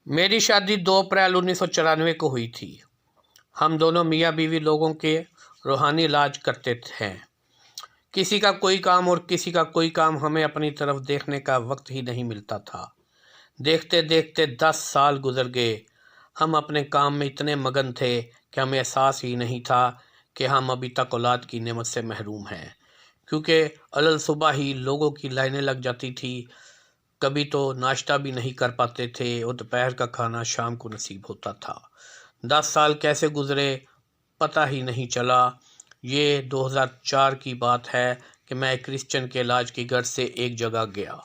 मेरी शादी 2 अप्रैल 1994 को हुई थी। हम दोनों मियाँ बीवी लोगों के रूहानी इलाज करते हैं। किसी का कोई काम और किसी का कोई काम, हमें अपनी तरफ देखने का वक्त ही नहीं मिलता था। देखते देखते 10 साल गुजर गए। हम अपने काम में इतने मगन थे कि हमें एहसास ही नहीं था कि हम अभी तक औलाद की नेमत से महरूम हैं, क्योंकि अलल सुबह ही लोगों की लाइनें लग जाती थी। कभी तो नाश्ता भी नहीं कर पाते थे और दोपहर का खाना शाम को नसीब होता था। 10 साल कैसे गुजरे पता ही नहीं चला। ये 2004 की बात है कि मैं एक क्रिश्चियन के इलाज की गर्ज से एक जगह गया।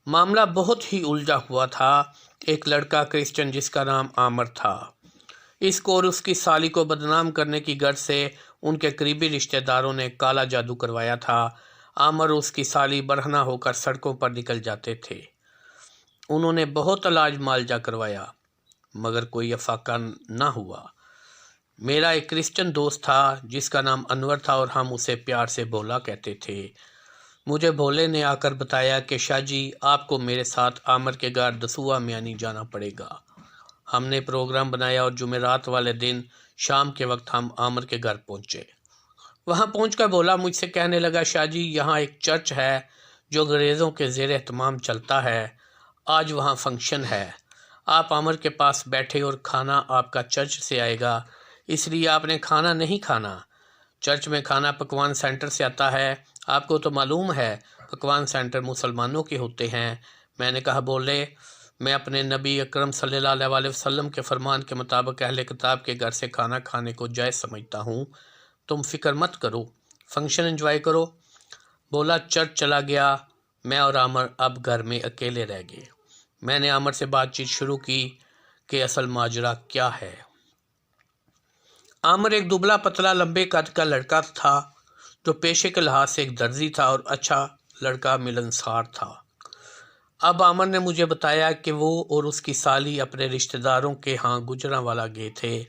मामला बहुत ही उलझा हुआ था। एक लड़का क्रिश्चियन जिसका नाम आमर था, इसको और उसकी साली को बदनाम करने की गर्ज से उनके करीबी रिश्तेदारों ने काला जादू करवाया था। आमर और उसकी साली बरहना होकर सड़कों पर निकल जाते थे। उन्होंने बहुत इलाज मालजा करवाया मगर कोई अफाका ना हुआ। मेरा एक क्रिश्चियन दोस्त था जिसका नाम अनवर था और हम उसे प्यार से भोला कहते थे। मुझे भोले ने आकर बताया कि शाह जी, आपको मेरे साथ आमर के घर दसुआ मियानी जाना पड़ेगा। हमने प्रोग्राम बनाया और जुमेरात वाले दिन शाम के वक्त हम आमर के घर पहुंचे। वहां पहुंचकर भोला मुझसे कहने लगा, शाह जी, यहाँ एक चर्च है जो अंग्रेज़ों के ज़ेर एहतमाम चलता है। आज वहाँ फंक्शन है। आप आमर के पास बैठे और खाना आपका चर्च से आएगा, इसलिए आपने खाना नहीं खाना। चर्च में खाना पकवान सेंटर से आता है। आपको तो मालूम है पकवान सेंटर मुसलमानों के होते हैं। मैंने कहा, बोले, मैं अपने नबी अकरम सल्लल्लाहु अलैहि वसल्लम के फरमान के मुताबिक अहले किताब के घर से खाना खाने को जायज़ समझता हूँ। तुम फिक्र मत करो, फंक्शन एंजॉय करो। बोला चर्च चला गया। मैं और आमर अब घर में अकेले रह गए। मैंने आमर से बातचीत शुरू की कि असल माजरा क्या है। आमर एक दुबला पतला लंबे कद का लड़का था जो पेशे के लिहाज से एक दर्जी था और अच्छा लड़का, मिलनसार था। अब आमर ने मुझे बताया कि वो और उसकी साली अपने रिश्तेदारों के यहाँ गुजरांवाला गए थे।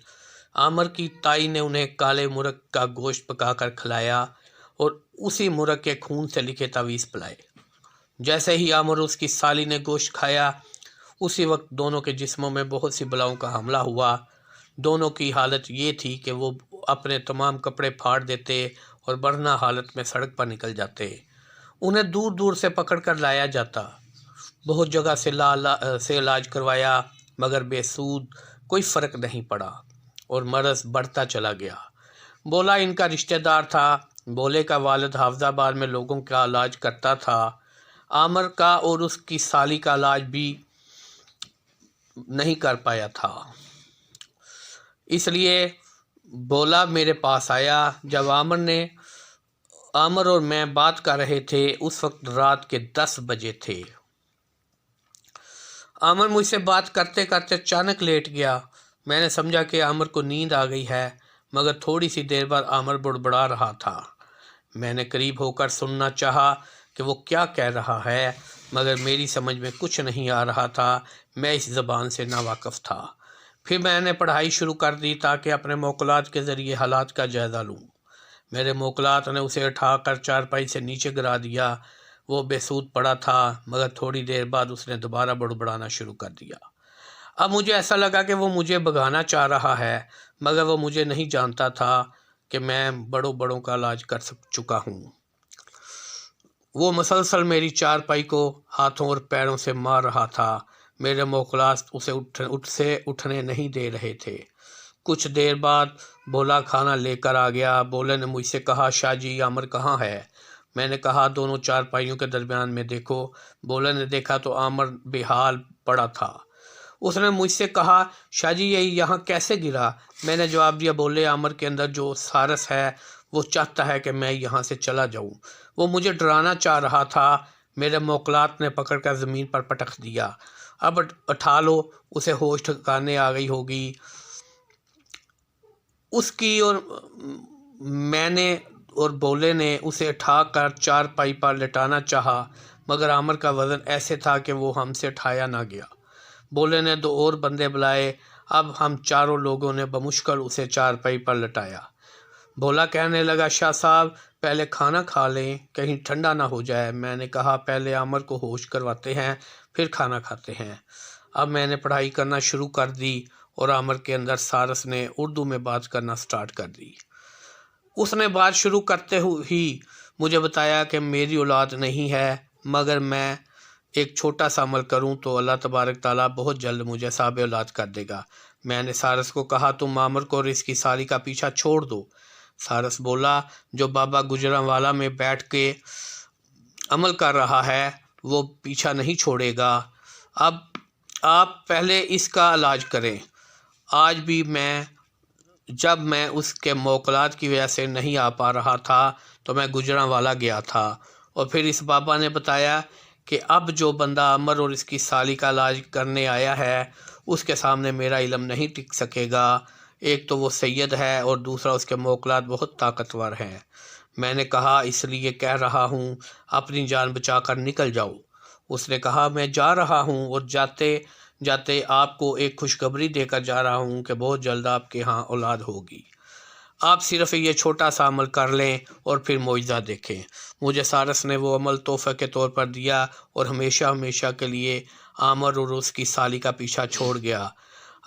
आमर की ताई ने उन्हें काले मुर्ग का गोश्त पकाकर खिलाया और उसी मुर्ग के खून से लिखे तावीज़ पिलाए। जैसे ही आमर और उसकी साली ने गोश्त खाया, उसी वक्त दोनों के जिस्मों में बहुत सी बलाओं का हमला हुआ। दोनों की हालत ये थी कि वो अपने तमाम कपड़े फाड़ देते और बरहना हालत में सड़क पर निकल जाते। उन्हें दूर दूर से पकड़ कर लाया जाता। बहुत जगह से इलाज करवाया मगर बेसूद, कोई फ़र्क नहीं पड़ा और मरज़ बढ़ता चला गया। बोला इनका रिश्तेदार था। बोले का वालिद हाफजाबाद में लोगों का इलाज करता था। आमर का और उसकी साली का इलाज भी नहीं कर पाया था, इसलिए बोला मेरे पास आया। जब आमर और मैं बात कर रहे थे, उस वक्त रात के 10 बजे थे। आमर मुझसे बात करते करते अचानक लेट गया। मैंने समझा कि आमर को नींद आ गई है, मगर थोड़ी सी देर बाद आमर बुड़बुड़ा रहा था। मैंने करीब होकर सुनना चाहा कि वो क्या कह रहा है, मगर मेरी समझ में कुछ नहीं आ रहा था। मैं इस ज़बान से नावाकिफ़ था। फिर मैंने पढ़ाई शुरू कर दी ताकि अपने मोकलात के ज़रिए हालात का जायज़ा लूँ। मेरे मोकलात ने उसे उठाकर चारपाई से नीचे गिरा दिया। वो बेसूद पड़ा था, मगर थोड़ी देर बाद उसने दोबारा बड़बड़ाना शुरू कर दिया। अब मुझे ऐसा लगा कि वो मुझे भगाना चाह रहा है, मगर वो मुझे नहीं जानता था कि मैं बड़ों का इलाज कर चुका हूँ। वो मुसलसल मेरी चारपाई को हाथों और पैरों से मार रहा था। मेरे मोकलात उसे उठने नहीं दे रहे थे। कुछ देर बाद बोला खाना लेकर आ गया। बोले ने मुझसे कहा, शाह जी, आमर कहाँ है? मैंने कहा, दोनों चारपाइयों के दरमियान में देखो। बोले ने देखा तो आमर बेहाल पड़ा था। उसने मुझसे कहा, शाह जी, यही यहाँ कैसे गिरा? मैंने जवाब दिया, बोले आमर के अंदर जो सारस है वो चाहता है कि मैं यहाँ से चला जाऊँ। वो मुझे डराना चाह रहा था। मेरे मोकलात ने पकड़कर ज़मीन पर पटक दिया। अब उठा लो, उसे होश ठिकाने आ गई होगी उसकी। और मैंने और बोले ने उसे उठाकर चारपाई पर लिटाना चाहा, मगर आमर का वज़न ऐसे था कि वो हमसे उठाया ना गया। बोले ने 2 और बंदे बुलाए। अब हम चारों लोगों ने बमुश्किल उसे चारपाई पर लिटाया। भोला कहने लगा, शाह साहब, पहले खाना खा लें, कहीं ठंडा ना हो जाए। मैंने कहा, पहले आमर को होश करवाते हैं, फिर खाना खाते हैं। اب میں نے پڑھائی کرنا شروع کر دی اور عامر کے اندر سارس نے اردو میں بات کرنا سٹارٹ کر دی۔ اس نے بات شروع کرتے ہی مجھے بتایا کہ میری اولاد نہیں ہے، مگر میں ایک چھوٹا سا عمل کروں تو اللہ تبارک تعالیٰ بہت جلد مجھے صاحب اولاد کر دے گا۔ میں نے سارس کو کہا تم عامر کو اور اس کی سالی کا پیچھا چھوڑ دو۔ سارس بولا جو بابا گجرانوالہ میں بیٹھ کے عمل کر رہا ہے وہ پیچھا نہیں چھوڑے گا، اب آپ پہلے اس کا علاج کریں۔ آج بھی جب میں اس کے موکلات کی وجہ سے نہیں آ پا رہا تھا تو میں گجرانوالہ گیا تھا، اور پھر اس بابا نے بتایا کہ اب جو بندہ عمر اور اس کی سالی کا علاج کرنے آیا ہے اس کے سامنے میرا علم نہیں ٹک سکے گا، ایک تو وہ سید ہے اور دوسرا اس کے موکلات بہت طاقتور ہیں۔ میں نے کہا اس لیے کہہ رہا ہوں اپنی جان بچا کر نکل جاؤ۔ اس نے کہا میں جا رہا ہوں اور جاتے جاتے آپ کو ایک خوشخبری دے کر جا رہا ہوں کہ بہت جلد آپ کے ہاں اولاد ہوگی، آپ صرف یہ چھوٹا سا عمل کر لیں اور پھر معجزہ دیکھیں۔ مجھے سارس نے وہ عمل تحفہ کے طور پر دیا اور ہمیشہ ہمیشہ کے لیے عامر اور اس کی سالی کا پیچھا چھوڑ گیا۔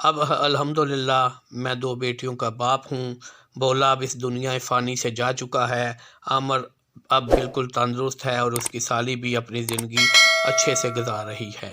اب الحمدللہ میں 2 بیٹیوں کا باپ ہوں۔ بولا اب اس دنیا فانی سے جا چکا ہے، عامر اب بالکل تندرست ہے اور اس کی سالی بھی اپنی زندگی اچھے سے گزار رہی ہے۔